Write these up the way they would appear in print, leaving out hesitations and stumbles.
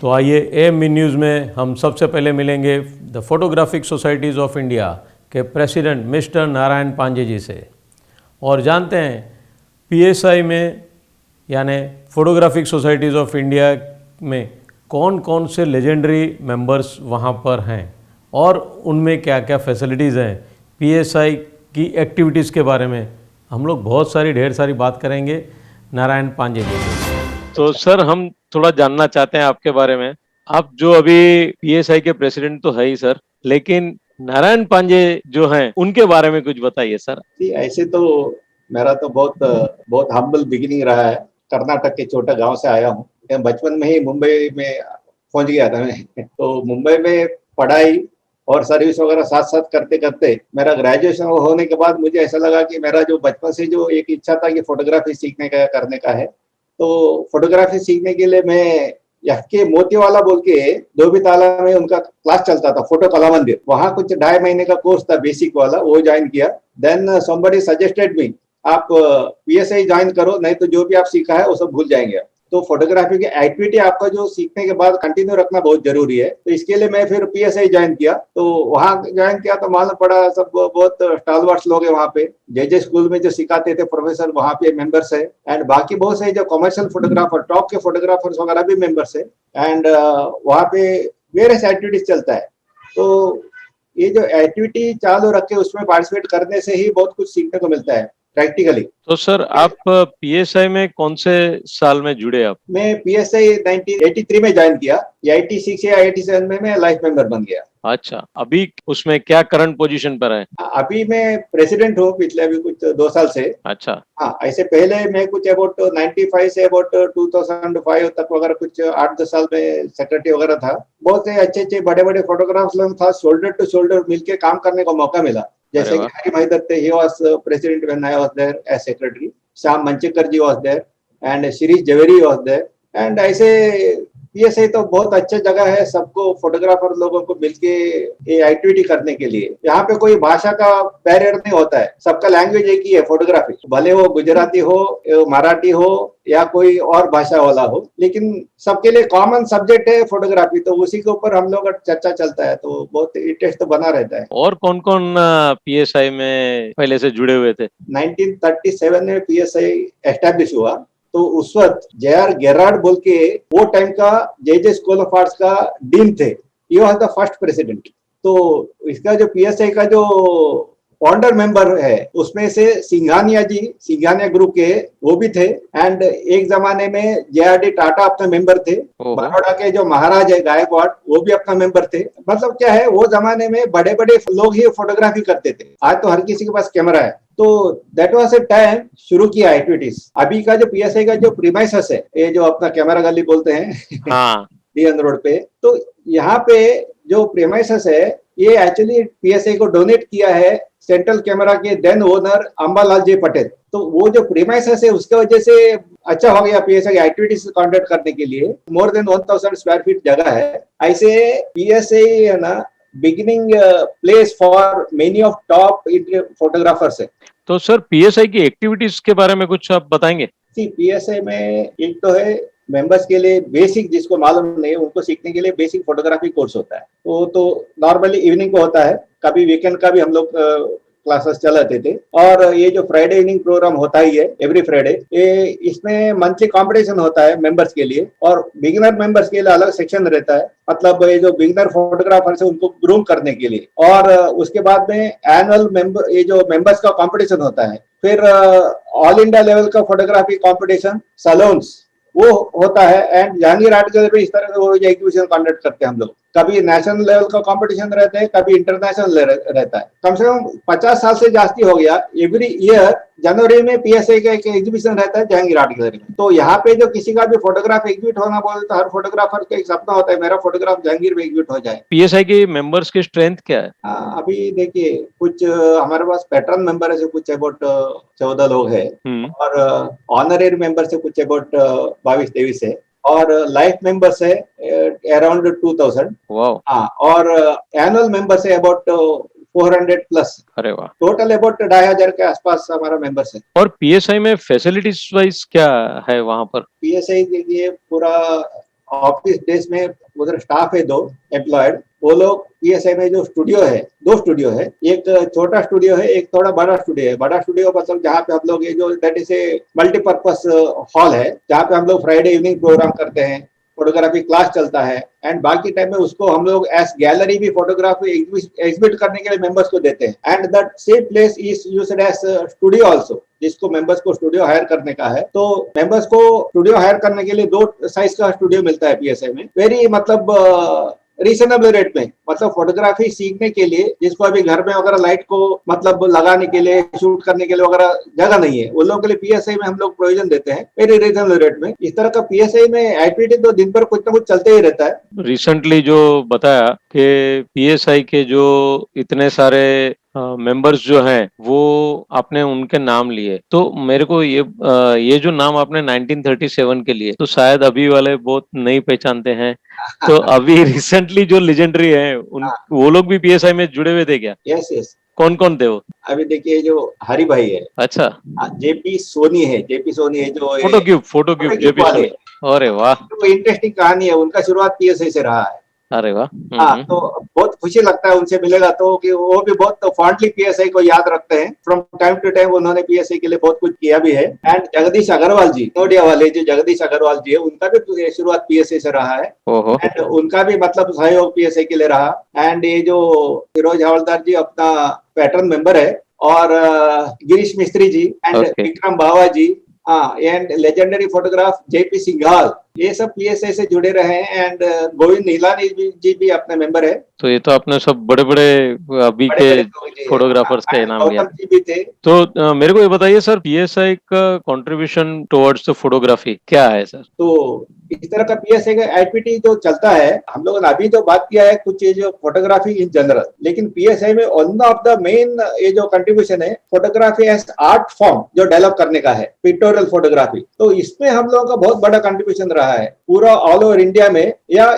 तो आइए AMB news में हम सबसे पहले मिलेंगे the photographic societies of India के प्रेसिडेंट मिस्टर नारायण पांजे जी से और जानते हैं पीएसआई में यानी फोटोग्राफिक सोसाइटीज़ ऑफ इंडिया में कौन कौन से लेजेंडरी मेंबर्स वहाँ पर हैं और उनमें क्या क्या फैसिलिटीज़ हैं। पीएसआई की एक्टिविटीज़ के बारे में हम लोग बहुत सारी ढेर सारी बात करेंगे नारायण पांजे जी से। तो सर हम थोड़ा जानना चाहते हैं आपके बारे में। आप जो अभी पीएसआई के प्रेसिडेंट तो है ही सर, लेकिन नारायण पांजे जो हैं उनके बारे में कुछ बताइए सर। ऐसे तो मेरा तो बहुत हम्बल बिगिनिंग रहा है। कर्नाटक के छोटा गांव से आया हूँ। बचपन में ही मुंबई में पहुंच गया था मैं तो मुंबई में पढ़ाई और सर्विस वगैरह साथ साथ करते करते मेरा ग्रेजुएशन होने के बाद मुझे ऐसा लगा कि मेरा जो बचपन से जो एक इच्छा था कि फोटोग्राफी सीखने का करने का है, तो फोटोग्राफी सीखने के लिए मैं एफके मोतीवाला बोल के धोबीताला में उनका क्लास चलता था, फोटो कला मंदिर। वहां कुछ 2.5 महीने का कोर्स था बेसिक वाला, वो ज्वाइन किया। देन समबडी सजेस्टेड मी आप पीएसआई ज्वाइन करो, नहीं तो जो भी आप सीखा है वो सब भूल जाएंगे। तो फोटोग्राफी की एक्टिविटी आपका जो सीखने के बाद कंटिन्यू रखना बहुत जरूरी है। तो इसके लिए मैं फिर पीएसआई ज्वाइन किया। तो वहां ज्वाइन किया तो मालूम पड़ा सब बहुत स्टालवर्स लोग हैं वहाँ पे। जे स्कूल में जो सिखाते थे प्रोफेसर वहाँ पे मेंबर्स है, एंड बाकी बहुत से जो कमर्शियल फोटोग्राफर टॉप के फोटोग्राफर्स वगैरह भी मेंबर्स है। एंड वहाँ पे वेरियस एक्टिविटीज चलता है। तो ये जो एक्टिविटी चालू रखे उसमें पार्टिसिपेट करने से ही बहुत कुछ सीखने को मिलता है प्रैक्टिकली। तो सर आप पीएसआई में कौन से साल में जुड़े आप? मैं पीएसआई 1983 में ज्वाइन किया। 86 या 87 में मैं लाइफ मेंबर बन गया। अच्छा, अभी उसमें क्या करंट पोजीशन पर है? अभी मैं प्रेसिडेंट हूँ पिछले अभी कुछ 2 साल से। अच्छा। हाँ, ऐसे पहले मैं कुछ अबाउट 95 से अबाउट 2005 तक वगैरह कुछ 8-10 साल में सेक्रेटरी वगैरह था। बहुत से अच्छे अच्छे बड़े बड़े फोटोग्राफ्स लोग था, शोल्डर टू शोल्डर मिलके काम करने का मौका मिला। जैसे कि हरी महिदर थे, he was president when I was there as secretary. Shyam Manchekar ji was there and Shirish Javeri was there. And ऐसे पीएसआई तो बहुत अच्छा जगह है सबको, फोटोग्राफर लोगों को मिलके ये एक्टिविटी करने के लिए। यहाँ पे कोई भाषा का बैरियर नहीं होता है, सबका लैंग्वेज एक ही है फोटोग्राफी, भले वो गुजराती हो, मराठी हो या कोई और भाषा वाला हो, लेकिन सबके लिए कॉमन सब्जेक्ट है फोटोग्राफी। तो उसी के ऊपर हम लोग चर्चा चलता है, तो बहुत इंटरेस्ट तो बना रहता है। और कौन कौन पीएसआई में पहले से जुड़े हुए थे? 1937 में पीएसआई एस्टेब्लिश हुआ। तो उस वक्त जे.आर. गेरार्ड बोल के वो टाइम का जे स्कूल ऑफ आर्ट्स का डीन थे, ये वाज द फर्स्ट प्रेसिडेंट। तो इसका जो पीएसआई का जो फाउंडर मेंबर है उसमें से सिंघानिया जी, सिंघानिया ग्रुप के वो भी थे। एंड एक जमाने में जे.आर.डी. टाटा अपना मेंबर थे। बड़ौदा के जो महाराज है गायकवाड़ वो भी अपना मेंबर थे। मतलब क्या है, वो जमाने में बड़े बड़े लोग ही फोटोग्राफी करते थे, आज तो हर किसी के पास कैमरा है। तो दैट वाज ए टाइम शुरू किया एक्टिविटीज। अभी का जो पीएसआई का जो प्रीमाइसेस है, ये जो अपना कैमरा गली बोलते हैं हाँ डीएन रोड पे, तो यहाँ पे जो प्रीमाइसेस है ये एक्चुअली पीएसआई को डोनेट किया है सेंट्रल कैमरा के देन ओनर अंबालाल जी पटेल। तो वो जो प्रीमाइसेस है उसके वजह से अच्छा हो गया पीएसआई एक्टिविटीज कंडक्ट करने के लिए। मोर देन 1000 स्क्वायर फीट जगह है। ऐसे पीएसआई है ना beginning place for many of top photographers है। तो सर पीएसआई की एक्टिविटीज के बारे में कुछ आप बताएंगे? पीएसआई में एक तो है मेंबर्स के लिए बेसिक, जिसको मालूम नहीं उनको सीखने के लिए बेसिक फोटोग्राफी कोर्स होता है। वो तो नॉर्मली इवनिंग को होता है, कभी वीकेंड का भी हम लोग क्लासेस चलाते थे। और ये जो फ्राइडे इवनिंग प्रोग्राम होता ही है एवरी फ्राइडे, ये इसमें मंथली कंपटीशन होता है मेंबर्स के लिए, और बिगिनर मेंबर्स के लिए अलग सेक्शन रहता है। मतलब ये जो बिगिनर फोटोग्राफर्स है उनको ग्रूम करने के लिए। और उसके बाद में एनुअल मेंबर ये जो मेंबर्स का कंपटीशन होता है। फिर ऑल इंडिया लेवल का फोटोग्राफी कंपटीशन सैलून्स वो होता है। एंड जहांगीर आर्ट गैलरी में इस तरह से वो एग्जीबिशन कंडक्ट करते हैं हम लोग। कभी नेशनल लेवल का कंपटीशन रहता है, कभी इंटरनेशनल रहता है। कम से कम 50 साल से जास्ती हो गया। एवरी ईयर जनवरी में पीएसआई का एक एग्जीबिशन रहता है जहांगीर आर्ट गैलरी में। तो यहाँ पे जो किसी का भी फोटोग्राफ एग्जिबिट होना बोले तो हर फोटोग्राफर का एक सपना होता है मेरा फोटोग्राफ जहांगीर में एग्जिबिट हो जाए। पीएसआई के मेंबर्स की स्ट्रेंथ क्या है? अभी देखिए कुछ हमारे पास पैटर्न मेंबर है कुछ अबाउट 14 लोग है, और ऑनरेरी मेंबर से कुछ अबाउट 22-23 है, और लाइफ मेंबर्स है अराउंड 2000। हाँ, और एनुअल मेंबर्स है अबाउट 400 प्लस। अरे वाह, टोटल अबाउट 2500 के आसपास हमारा मेंबर्स है। और पीएसआई में फैसिलिटीज वाइज क्या है वहां पर? पीएसआई देखिए पूरा ऑफिस डेज में उधर स्टाफ है 2 एम्प्लॉयड, वो लोग पीएसआई में जो स्टूडियो है, 2 स्टूडियो है, एक छोटा स्टूडियो है, एक थोड़ा बड़ा स्टूडियो है। बड़ा स्टूडियो मतलब जहाँ पे हम लोग ये जो that is a multipurpose hall है, जहाँ पे हम लोग फ्राइडे इवनिंग प्रोग्राम करते हैं, फोटोग्राफी क्लास चलता है, एंड बाकी टाइम में उसको हम लोग एज गैलरी भी फोटोग्राफी एग्जिबिट करने के लिए मेंबर्स को देते हैं। And that same place is used as studio also, जिसको मेंबर्स को स्टूडियो हायर करने का है, तो मेंबर्स को स्टूडियो हायर करने के लिए 2 साइज का स्टूडियो मिलता है पीएसआई में, वेरी मतलब रीजनेबल रेट में। मतलब फोटोग्राफी सीखने के लिए जिसको अभी घर में वगैरह लाइट को मतलब लगाने के लिए, शूट करने के लिए वगैरह जगह नहीं है, उन लोगों के लिए पीएसआई में हम लोग प्रोविजन देते हैं वेरी रीजनेबल रेट में। इस तरह का पीएसआई में एक्टिविटी तो दिन भर कुछ ना कुछ चलते ही रहता है। रिसेंटली जो बताया कि पीएसआई के जो इतने सारे मेंबर्स जो हैं वो आपने उनके नाम लिए, तो मेरे को ये जो नाम आपने 1937 के लिए, तो शायद अभी वाले बहुत नहीं पहचानते हैं। तो अभी रिसेंटली जो लेजेंडरी है वो लोग भी पीएसआई में जुड़े हुए थे क्या? यस यस, कौन कौन थे वो? अभी देखिए जो हरि भाई है, अच्छा, जेपी सोनी है, जेपी सोनी है जो फोटो क्यूब जेपी वाले, सोनी। अरे वाह, तो इंटरेस्टिंग कहानी है, उनका शुरुआत पीएसआई से रहा है। अरे वाह। हाँ, तो बहुत खुशी लगता है उनसे मिलेगा तो, कि वो भी बहुत फॉन्डली पीएसआई को याद रखते हैं। फ्रॉम टाइम टू टाइम उन्होंने पीएसआई के लिए बहुत कुछ किया भी है। एंड जगदीश अग्रवाल जी, नोडिया वाले जो जगदीश अग्रवाल जी है, उनका भी शुरुआत पीएसआई से रहा है। ओहो, एंड उनका भी मतलब सहयोग पीएसआई के लिए रहा। एंड ये जो फिरोज हवलदार जी अपना पैटर्न मेंबर है, और Girish Mistry ji and Okay. Vikram Bawa ji, and legendary photograph JP Singhal, ये सब पीएसआई से जुड़े रहे हैं। एंड गोविंद नीलानी जी भी अपने मेंबर है। तो ये तो आपने सब बड़े बड़े अभी बड़े के बड़े लोग जी, फोटोग्राफर्स का नाम लिया। गौतम जी भी थे। तो मेरे को ये बताइए सर, पीएसआई का कंट्रीब्यूशन टुवर्ड्स द फोटोग्राफी क्या है सर? तो इस तरह का पीएसआई का एक्टिविटी जो चलता है, हम लोगों ने अभी तो बात किया है कुछ ये जो फोटोग्राफी इन जनरल, लेकिन पीएसआई में वन ऑफ द मेन ये जो कंट्रीब्यूशन है, फोटोग्राफी एज आर्ट फॉर्म जो डेवलप करने का है, पिक्टोरियल फोटोग्राफी। तो इसमें हम लोगों का बहुत बड़ा कंट्रीब्यूशन रहा है। पूरा ऑल ओवर इंडिया में या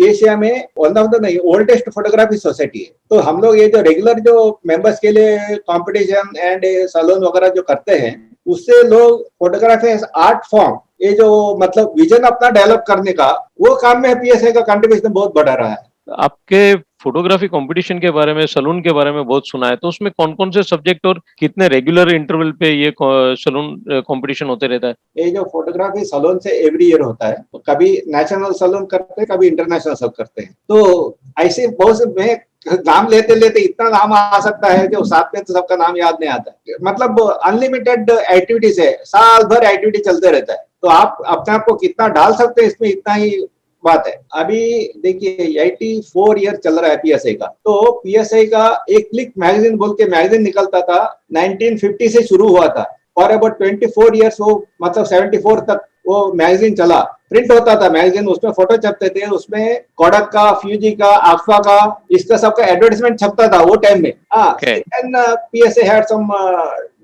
एशिया में वन ऑफ द नहीं ओल्डेस्ट फोटोग्राफी सोसाइटी है। तो हम लोग ये जो रेगुलर जो मेंबर्स के लिए कंपटीशन एंड सैलून वगैरह जो करते हैं, उससे लोग फोटोग्राफी एज आर्ट फॉर्म, ये जो मतलब विजन अपना डेवलप करने का, वो काम में पीएसआई का कंट्रीब्यूशन बहुत बड़ा रहा है। आपके फोटोग्राफी कंपटीशन के बारे में, सलून के बारे में बहुत सुना है, तो उसमें कौन कौन से सब्जेक्ट और कितने रेगुलर इंटरवल पे ये सलून कंपटीशन होते रहता है? ये जो फोटोग्राफी सलून से एवरी ईयर होता है, तो कभी नेशनल सलून करते हैं, कभी इंटरनेशनल सलून करते हैं। तो ऐसे बहुत से, मैं नाम लेते लेते इतना नाम आ सकता है जो साथ में तो सबका नाम याद नहीं आता। मतलब अनलिमिटेड एक्टिविटीज है, साल भर एक्टिविटी चलते रहता है। तो आप अपने आप को कितना डाल सकते हैं इसमें, इतना ही बात है। अभी देखिए 84 ईयर चल रहा है पीएसआई का। तो पीएसआई का एक क्लिक मैगजीन बोल के मैगजीन निकलता था, 1950 से शुरू हुआ था, और अबाउट 24 ईयर्स वो मतलब 74 तक वो मैगजीन चला। प्रिंट होता था मैगजीन, उसमें फोटो छपते थे, उसमें कोडक का, फ्यूजी का, आक्फा का, इसका सबका एडवर्टाइजमेंट छपता था वो टाइम में। PSA had some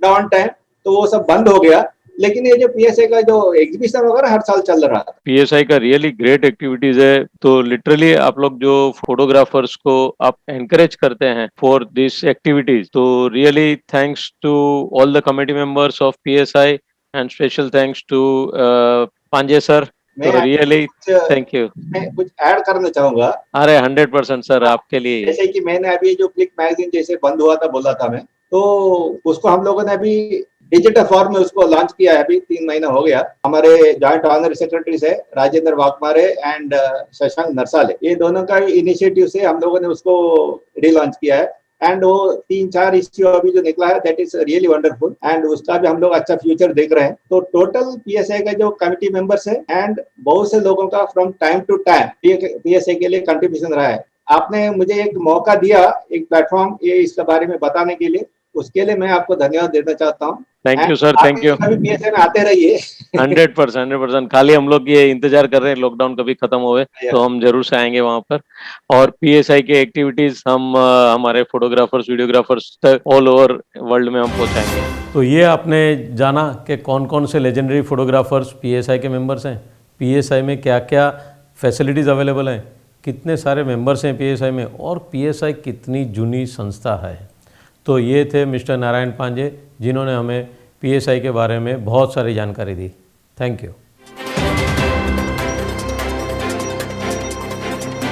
down time, तो वो सब बंद हो गया। लेकिन ये जो पीएसए का जो एग्जीबिशन वगैरह हर साल चल रहा था। पीएसआई का रियली ग्रेट एक्टिविटीज है। तो लिटरली आप लोग जो फोटोग्राफर्स को आप एनकरेज करते हैं फॉर दिस एक्टिविटीज, तो really thanks to all the committee members of PSI and special thanks to Panje sir. तो रियली थैंक यू। मैं कुछ ऐड करना चाहूंगा। अरे 100% सर, आपके लिए। जैसे कि मैंने अभी जो क्लिक मैगजीन जैसे बंद हुआ था बोला था मैं, तो उसको हम लोगों ने अभी डिजिटल फॉर्म में उसको लॉन्च किया है। अभी 3 महीना हो गया। हमारे जॉइंट ऑनर सेक्रेटरीज है राजेंद्र वाघमारे एंड शशांक नरसाले, ये दोनों का इनिशिएटिव से हम लोगों ने उसको रीलॉन्च किया है। एंड वो 3-4 इश्यू अभी जो निकला है, that is really wonderful, and उसका भी हम लोग अच्छा फ्यूचर देख रहे हैं। तो टोटल पीएसआई का जो कमिटी मेंबर्स है एंड बहुत से लोगों का from time to time PSI के लिए कंट्रीब्यूशन रहा है। आपने मुझे एक मौका दिया, एक प्लेटफॉर्म ये इसके बारे में बताने के लिए, उसके लिए मैं आपको धन्यवाद देना चाहता हूँ। Thank you sir, thank you. कभी पीएसए में आते रहिए। 100%। खाली हम लोग ये इंतजार कर रहे हैं लॉकडाउन कभी खत्म होए तो हम जरूर से आएंगे वहां पर। और पीएसआई के एक्टिविटीज हम हमारे फोटोग्राफर्स, वीडियोग्राफर्स तक ऑल ओवर वर्ल्ड में हम पहुंचाएंगे। तो ये आपने जाना कि कौन कौन से लेजेंडरी फोटोग्राफर्स पीएसआई के मेंबर्स हैं, पीएसआई में क्या क्या फैसिलिटीज़ अवेलेबल हैं, कितने सारे मेंबर्स हैं पीएसआई में, और पीएसआई कितनी जूनी संस्था है। तो ये थे मिस्टर नारायण पांजे, जिन्होंने हमें पीएसआई के बारे में बहुत सारी जानकारी दी। Thank you.